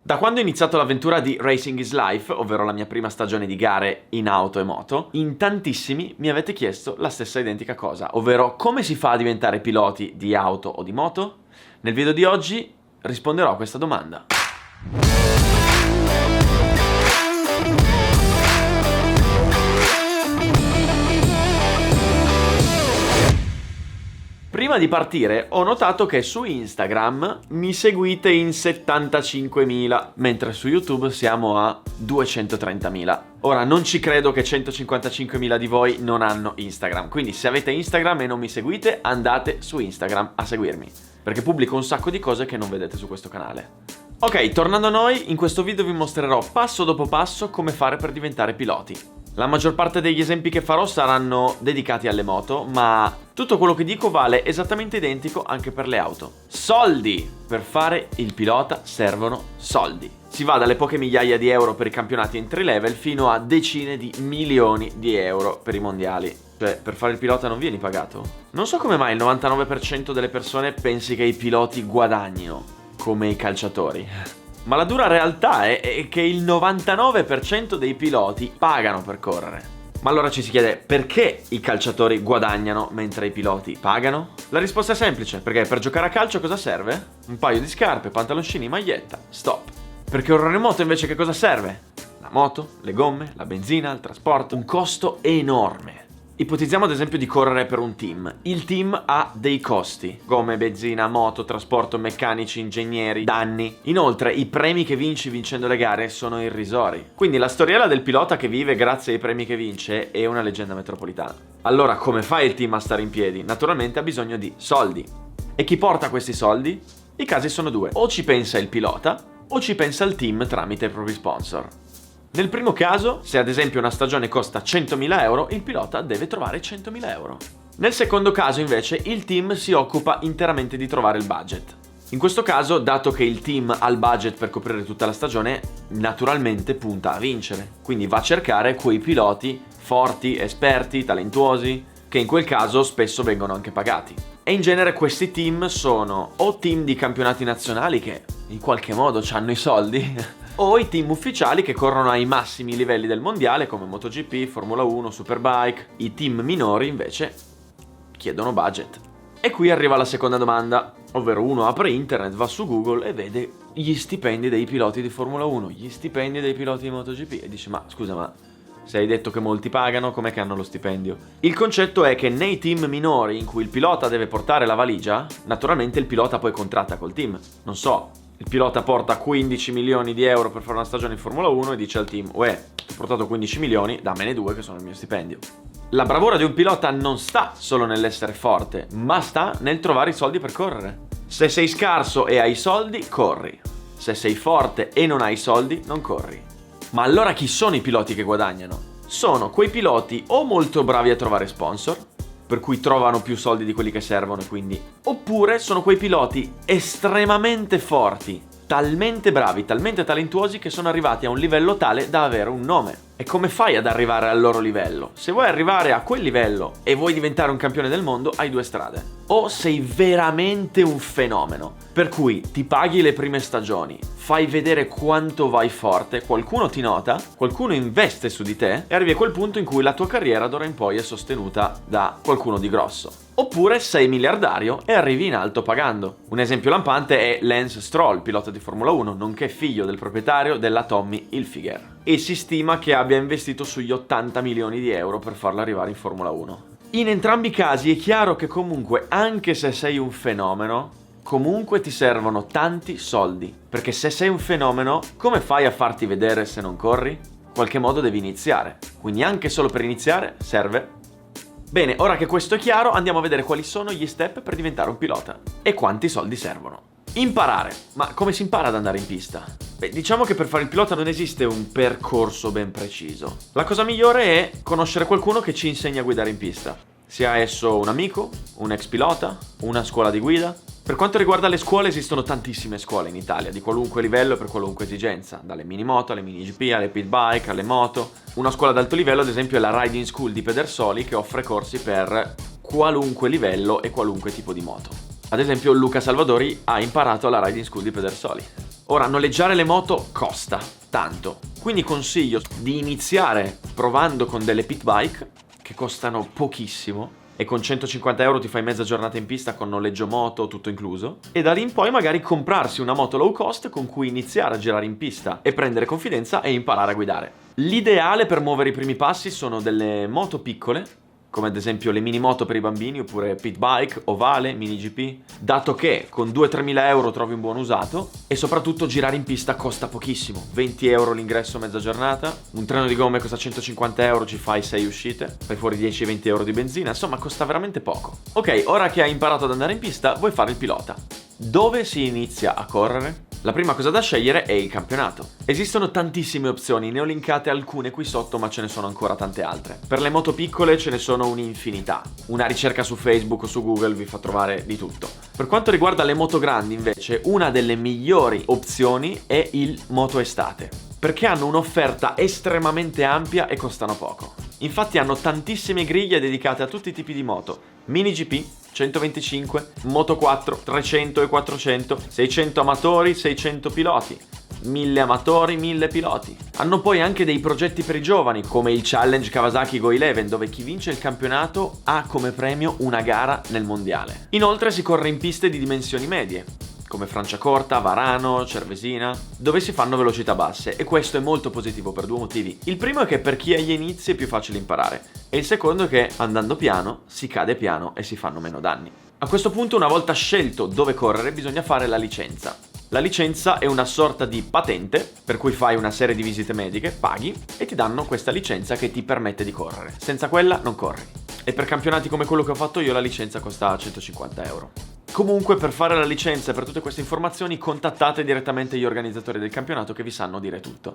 Da quando ho iniziato l'avventura di Racing is Life, ovvero la mia prima stagione di gare in auto e moto, in tantissimi mi avete chiesto la stessa identica cosa, ovvero come si fa a diventare piloti di auto o di moto? Nel video di oggi risponderò a questa domanda. Prima di partire ho notato che su Instagram mi seguite in 75.000, mentre su YouTube siamo a 230.000. Ora non ci credo che 155.000 di voi non hanno Instagram, quindi se avete Instagram e non mi seguite andate su Instagram a seguirmi, perché pubblico un sacco di cose che non vedete su questo canale. Ok, tornando a noi, in questo video vi mostrerò passo dopo passo come fare per diventare piloti. La maggior parte degli esempi che farò saranno dedicati alle moto, ma tutto quello che dico vale esattamente identico anche per le auto. Soldi! Per fare il pilota servono soldi. Si va dalle poche migliaia di euro per i campionati entry level fino a decine di milioni di euro per i mondiali. Cioè, per fare il pilota non vieni pagato? Non so come mai il 99% delle persone pensi che i piloti guadagnino come i calciatori. Ma la dura realtà è che il 99% dei piloti pagano per correre. Ma allora ci si chiede, perché i calciatori guadagnano mentre i piloti pagano? La risposta è semplice, perché per giocare a calcio cosa serve? Un paio di scarpe, pantaloncini, maglietta, stop. Per correre in moto invece che cosa serve? La moto, le gomme, la benzina, il trasporto, un costo enorme. Ipotizziamo ad esempio di correre per un team. Il team ha dei costi: gomme, benzina, moto, trasporto, meccanici, ingegneri, danni. Inoltre i premi che vinci vincendo le gare sono irrisori. Quindi la storiella del pilota che vive grazie ai premi che vince è una leggenda metropolitana. Allora come fa il team a stare in piedi? Naturalmente ha bisogno di soldi. E chi porta questi soldi? I casi sono due: o ci pensa il pilota o ci pensa il team tramite i propri sponsor. Nel primo caso, se ad esempio una stagione costa 100.000 euro, il pilota deve trovare 100.000 euro. Nel secondo caso invece il team si occupa interamente di trovare il budget. In questo caso, dato che il team ha il budget per coprire tutta la stagione, naturalmente punta a vincere. Quindi va a cercare quei piloti forti, esperti, talentuosi, che in quel caso spesso vengono anche pagati. E in genere questi team sono o team di campionati nazionali che in qualche modo hanno i soldi, o i team ufficiali che corrono ai massimi livelli del mondiale come MotoGP, Formula 1, Superbike. I team minori invece chiedono budget. E qui arriva la seconda domanda, ovvero uno apre internet, va su Google e vede gli stipendi dei piloti di Formula 1, gli stipendi dei piloti di MotoGP e dice: ma scusa, ma se hai detto che molti pagano, com'è che hanno lo stipendio? Il concetto è che nei team minori in cui il pilota deve portare la valigia, naturalmente il pilota poi contratta col team. Non so, il pilota porta 15 milioni di euro per fare una stagione in Formula 1 e dice al team: uè, ti ho portato 15 milioni, dammene 2 che sono il mio stipendio. La bravura di un pilota non sta solo nell'essere forte, ma sta nel trovare i soldi per correre. Se sei scarso e hai soldi, corri. Se sei forte e non hai soldi, non corri. Ma allora chi sono i piloti che guadagnano? Sono quei piloti o molto bravi a trovare sponsor, per cui trovano più soldi di quelli che servono e quindi... Oppure sono quei piloti estremamente forti, talmente bravi, talmente talentuosi che sono arrivati a un livello tale da avere un nome. E come fai ad arrivare al loro livello? Se vuoi arrivare a quel livello e vuoi diventare un campione del mondo, hai due strade. O sei veramente un fenomeno, per cui ti paghi le prime stagioni, fai vedere quanto vai forte, qualcuno ti nota, qualcuno investe su di te e arrivi a quel punto in cui la tua carriera d'ora in poi è sostenuta da qualcuno di grosso. Oppure sei miliardario e arrivi in alto pagando. Un esempio lampante è Lance Stroll, pilota di Formula 1, nonché figlio del proprietario della Tommy Hilfiger. E si stima che abbia investito sugli 80 milioni di euro per farlo arrivare in Formula 1. In entrambi i casi è chiaro che comunque, anche se sei un fenomeno, comunque ti servono tanti soldi. Perché se sei un fenomeno, come fai a farti vedere se non corri? In qualche modo devi iniziare. Quindi anche solo per iniziare serve. Bene, ora che questo è chiaro, andiamo a vedere quali sono gli step per diventare un pilota e quanti soldi servono. Imparare. Ma come si impara ad andare in pista? Beh, diciamo che per fare il pilota non esiste un percorso ben preciso. La cosa migliore è conoscere qualcuno che ci insegni a guidare in pista. Sia esso un amico, un ex pilota, una scuola di guida. Per quanto riguarda le scuole, esistono tantissime scuole in Italia, di qualunque livello e per qualunque esigenza, dalle mini moto alle mini GP, alle pit bike, alle moto. Una scuola d'alto livello, ad esempio, è la Riding School di Pedersoli, che offre corsi per qualunque livello e qualunque tipo di moto. Ad esempio Luca Salvadori ha imparato alla Riding School di Pedersoli. Ora, noleggiare le moto costa tanto, quindi consiglio di iniziare provando con delle pit bike che costano pochissimo e con 150 euro ti fai mezza giornata in pista con noleggio moto, tutto incluso, e da lì in poi magari comprarsi una moto low cost con cui iniziare a girare in pista e prendere confidenza e imparare a guidare. L'ideale per muovere i primi passi sono delle moto piccole, come ad esempio le mini moto per i bambini, oppure pit bike, ovale, mini GP, dato che con 2-3 mila euro trovi un buon usato e soprattutto girare in pista costa pochissimo, 20 euro l'ingresso mezza giornata, un treno di gomme costa 150 euro, ci fai 6 uscite, fai fuori 10-20 euro di benzina, insomma costa veramente poco. Ok, ora che hai imparato ad andare in pista, vuoi fare il pilota. Dove si inizia a correre? La prima cosa da scegliere è il campionato. Esistono tantissime opzioni, ne ho linkate alcune qui sotto, ma ce ne sono ancora tante altre. Per le moto piccole ce ne sono un'infinità. Una ricerca su Facebook o su Google vi fa trovare di tutto. Per quanto riguarda le moto grandi, invece, una delle migliori opzioni è il Moto Estate, perché hanno un'offerta estremamente ampia e costano poco. Infatti hanno tantissime griglie dedicate a tutti i tipi di moto. Mini GP, 125, Moto 4, 300 e 400, 600 amatori, 600 piloti, 1000 amatori, 1000 piloti. Hanno poi anche dei progetti per i giovani, come il Challenge Kawasaki Go 11, dove chi vince il campionato ha come premio una gara nel mondiale. Inoltre si corre in piste di dimensioni medie, come Franciacorta, Varano, Cervesina, dove si fanno velocità basse, e questo è molto positivo per due motivi. Il primo è che per chi agli inizi è più facile imparare, e il secondo è che andando piano si cade piano e si fanno meno danni. A questo punto, una volta scelto dove correre, bisogna fare la licenza. La licenza è una sorta di patente, per cui fai una serie di visite mediche, paghi e ti danno questa licenza che ti permette di correre. Senza quella non corri. E per campionati come quello che ho fatto io la licenza costa 150 euro. Comunque, per fare la licenza e per tutte queste informazioni contattate direttamente gli organizzatori del campionato che vi sanno dire tutto.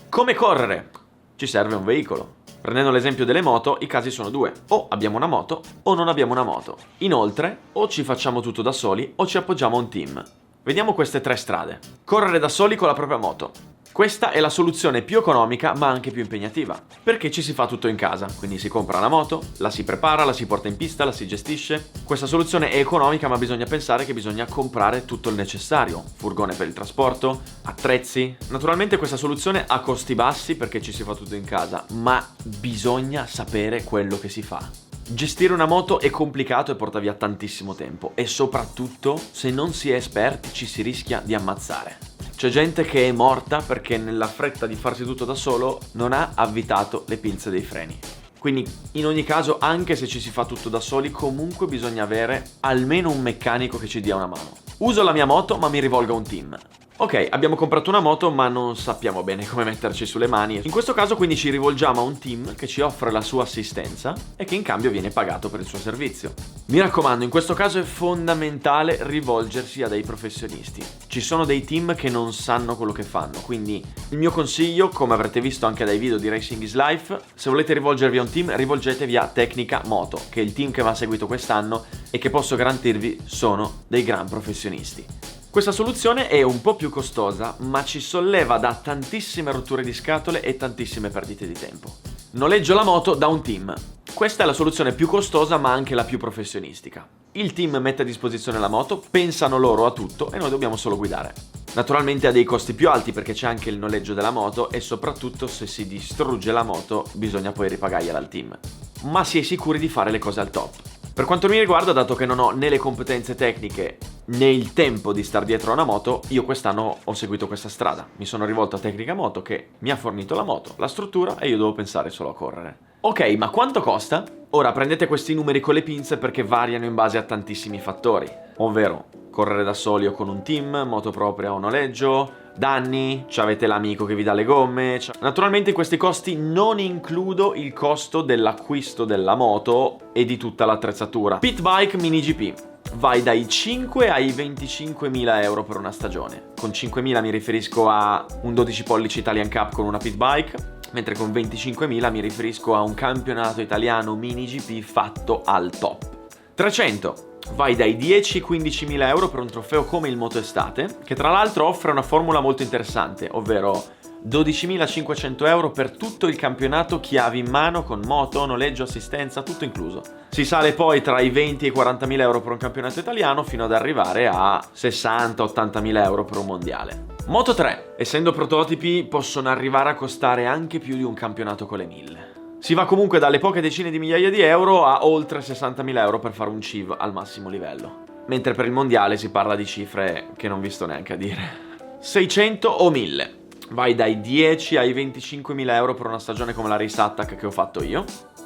Come correre? Ci serve un veicolo. Prendendo l'esempio delle moto, i casi sono due: o abbiamo una moto o non abbiamo una moto. Inoltre, o ci facciamo tutto da soli o ci appoggiamo a un team. Vediamo queste tre strade. Correre da soli con la propria moto. Questa è la soluzione più economica ma anche più impegnativa, perché ci si fa tutto in casa, quindi si compra la moto, la si prepara, la si porta in pista, la si gestisce. Questa soluzione è economica, ma bisogna pensare che bisogna comprare tutto il necessario: furgone per il trasporto, attrezzi. Naturalmente questa soluzione ha costi bassi perché ci si fa tutto in casa, ma bisogna sapere quello che si fa. Gestire una moto è complicato e porta via tantissimo tempo, e soprattutto se non si è esperti ci si rischia di ammazzare. C'è gente che è morta perché nella fretta di farsi tutto da solo non ha avvitato le pinze dei freni. Quindi in ogni caso, anche se ci si fa tutto da soli, comunque bisogna avere almeno un meccanico che ci dia una mano. Uso la mia moto ma mi rivolgo a un team. Ok, abbiamo comprato una moto ma non sappiamo bene come metterci sulle mani. In questo caso quindi ci rivolgiamo a un team che ci offre la sua assistenza e che in cambio viene pagato per il suo servizio. Mi raccomando, in questo caso è fondamentale rivolgersi a dei professionisti. Ci sono dei team che non sanno quello che fanno, quindi il mio consiglio, come avrete visto anche dai video di Racing is Life, se volete rivolgervi a un team, rivolgetevi a Tecnica Moto, che è il team che mi ha seguito quest'anno e che posso garantirvi sono dei gran professionisti. Questa soluzione è un po' più costosa, ma ci solleva da tantissime rotture di scatole e tantissime perdite di tempo. Noleggio la moto da un team. Questa è la soluzione più costosa ma anche la più professionistica. Il team mette a disposizione la moto, pensano loro a tutto e noi dobbiamo solo guidare. Naturalmente ha dei costi più alti perché c'è anche il noleggio della moto e soprattutto se si distrugge la moto bisogna poi ripagargliela al team. Ma si è sicuri di fare le cose al top. Per quanto mi riguarda, dato che non ho né le competenze tecniche né il tempo di star dietro a una moto, io quest'anno ho seguito questa strada. Mi sono rivolto a Tecnica Moto che mi ha fornito la moto, la struttura e io devo pensare solo a correre. Ok, ma quanto costa? Ora prendete questi numeri con le pinze perché variano in base a tantissimi fattori, ovvero correre da soli o con un team, moto propria o noleggio, danni, avete l'amico che vi dà le gomme. Naturalmente in questi costi non includo il costo dell'acquisto della moto e di tutta l'attrezzatura. Pit bike mini GP. Vai dai 5 ai 25.000 euro per una stagione. Con 5.000 mi riferisco a un 12 pollici Italian Cup con una pit bike, mentre con 25.000 mi riferisco a un campionato italiano mini GP fatto al top. 300. Vai dai 10 ai 15.000 euro per un trofeo come il Moto Estate, che tra l'altro offre una formula molto interessante, ovvero 12.500 euro per tutto il campionato chiavi in mano con moto, noleggio, assistenza, tutto incluso. Si sale poi tra i 20 e i 40.000 euro per un campionato italiano fino ad arrivare a 60-80.000 euro per un mondiale. Moto 3. Essendo prototipi possono arrivare a costare anche più di un campionato con le 1000. Si va comunque dalle poche decine di migliaia di euro a oltre 60.000 euro per fare un CIV al massimo livello. Mentre per il mondiale si parla di cifre che non vi sto neanche a dire. 600 o 1000. Vai dai 10 ai 25.000 euro per una stagione come la Race Attack che ho fatto io.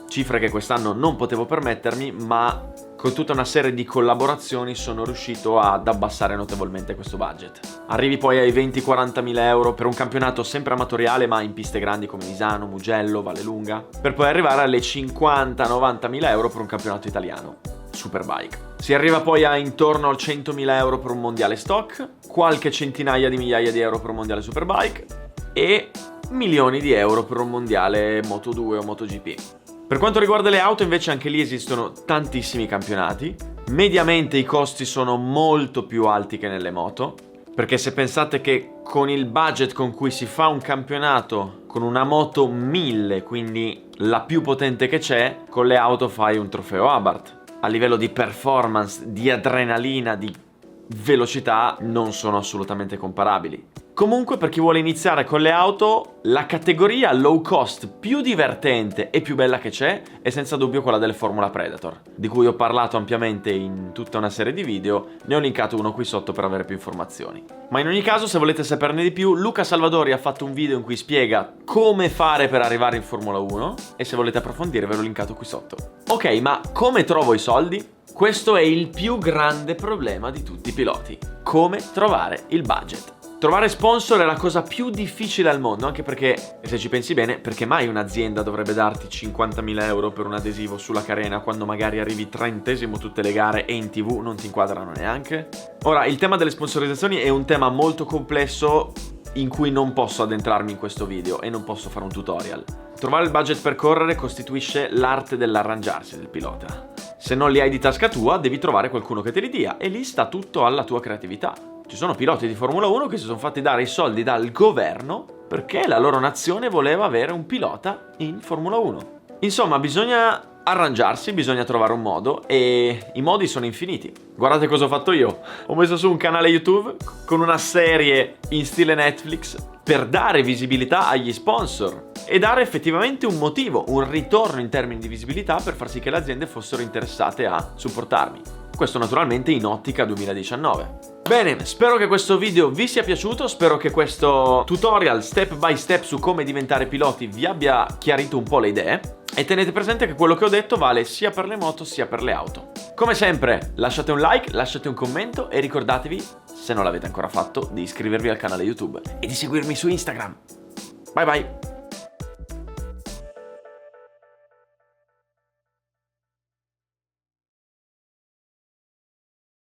Cifre che quest'anno non potevo permettermi, ma con tutta una serie di collaborazioni sono riuscito ad abbassare notevolmente questo budget. Arrivi poi ai 20-40.000 euro per un campionato sempre amatoriale ma in piste grandi come Misano, Mugello, Vallelunga, per poi arrivare alle 50-90.000 euro per un campionato italiano. Superbike. Si arriva poi a intorno al 100.000 euro per un mondiale stock, qualche centinaia di migliaia di euro per un mondiale Superbike e milioni di euro per un mondiale Moto2 o MotoGP. Per quanto riguarda le auto invece anche lì esistono tantissimi campionati, mediamente i costi sono molto più alti che nelle moto, perché se pensate che con il budget con cui si fa un campionato con una moto 1000, quindi la più potente che c'è, con le auto fai un trofeo Abarth. A livello di performance, di adrenalina, di velocità non sono assolutamente comparabili. Comunque per chi vuole iniziare con le auto, la categoria low cost più divertente e più bella che c'è è senza dubbio quella delle Formula Predator, di cui ho parlato ampiamente in tutta una serie di video, ne ho linkato uno qui sotto per avere più informazioni. Ma in ogni caso, se volete saperne di più, Luca Salvadori ha fatto un video in cui spiega come fare per arrivare in Formula 1 e se volete approfondire ve l'ho linkato qui sotto. Ok, ma come trovo i soldi? Questo è il più grande problema di tutti i piloti. Come trovare il budget. Trovare sponsor è la cosa più difficile al mondo, anche perché, se ci pensi bene, perché mai un'azienda dovrebbe darti 50.000 euro per un adesivo sulla carena quando magari arrivi 30° tutte le gare e in TV non ti inquadrano neanche? Ora, il tema delle sponsorizzazioni è un tema molto complesso in cui non posso addentrarmi in questo video e non posso fare un tutorial. Trovare il budget per correre costituisce l'arte dell'arrangiarsi del pilota. Se non li hai di tasca tua, devi trovare qualcuno che te li dia e lì sta tutto alla tua creatività. Ci sono piloti di Formula 1 che si sono fatti dare i soldi dal governo perché la loro nazione voleva avere un pilota in Formula 1. Insomma, bisogna arrangiarsi, bisogna trovare un modo e i modi sono infiniti. Guardate cosa ho fatto io. Ho messo su un canale YouTube con una serie in stile Netflix per dare visibilità agli sponsor e dare effettivamente un motivo, un ritorno in termini di visibilità per far sì che le aziende fossero interessate a supportarmi. Questo naturalmente in ottica 2019. Bene, spero che questo video vi sia piaciuto, spero che questo tutorial step by step su come diventare piloti vi abbia chiarito un po' le idee e tenete presente che quello che ho detto vale sia per le moto sia per le auto. Come sempre lasciate un like, lasciate un commento e ricordatevi, se non l'avete ancora fatto, di iscrivervi al canale YouTube e di seguirmi su Instagram. Bye bye!